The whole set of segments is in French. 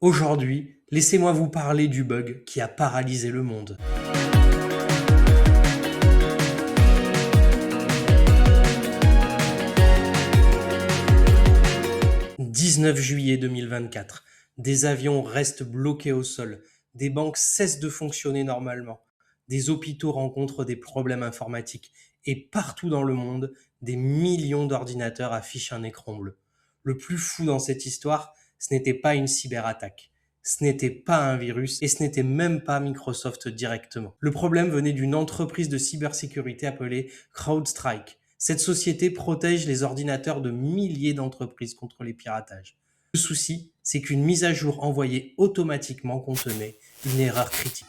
Aujourd'hui, laissez-moi vous parler du bug qui a paralysé le monde. 19 juillet 2024. Des avions restent bloqués au sol. Des banques cessent de fonctionner normalement. Des hôpitaux rencontrent des problèmes informatiques. Et partout dans le monde, des millions d'ordinateurs affichent un écran bleu. Le plus fou dans cette histoire, ce n'était pas une cyberattaque. Ce n'était pas un virus et ce n'était même pas Microsoft directement. Le problème venait d'une entreprise de cybersécurité appelée CrowdStrike. Cette société protège les ordinateurs de milliers d'entreprises contre les piratages. Le souci, c'est qu'une mise à jour envoyée automatiquement contenait une erreur critique,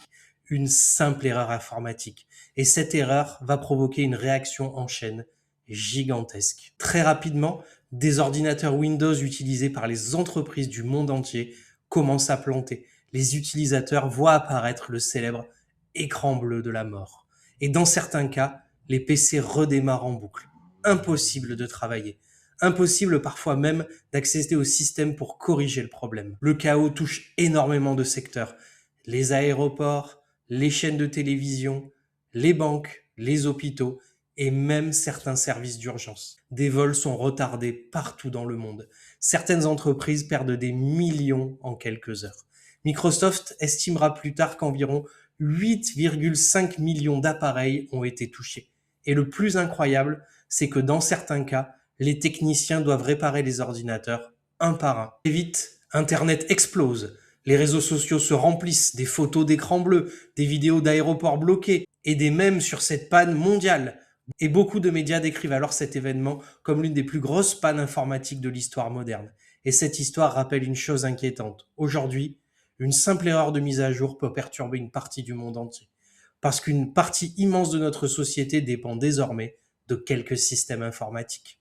une simple erreur informatique. Et cette erreur va provoquer une réaction en chaîne gigantesque. Très rapidement, des ordinateurs Windows utilisés par les entreprises du monde entier commencent à planter. Les utilisateurs voient apparaître le célèbre écran bleu de la mort. Et dans certains cas, les PC redémarrent en boucle. Impossible de travailler. Impossible parfois même d'accéder au système pour corriger le problème. Le chaos touche énormément de secteurs. Les aéroports, les chaînes de télévision, les banques, les hôpitaux et même certains services d'urgence. Des vols sont retardés partout dans le monde. Certaines entreprises perdent des millions en quelques heures. Microsoft estimera plus tard qu'environ 8,5 millions d'appareils ont été touchés. Et le plus incroyable, c'est que dans certains cas, les techniciens doivent réparer les ordinateurs un par un. Et vite, Internet explose. Les réseaux sociaux se remplissent, des photos d'écran bleu, des vidéos d'aéroports bloqués et des mèmes sur cette panne mondiale. Et beaucoup de médias décrivent alors cet événement comme l'une des plus grosses pannes informatiques de l'histoire moderne. Et cette histoire rappelle une chose inquiétante. Aujourd'hui, une simple erreur de mise à jour peut perturber une partie du monde entier. Parce qu'une partie immense de notre société dépend désormais de quelques systèmes informatiques.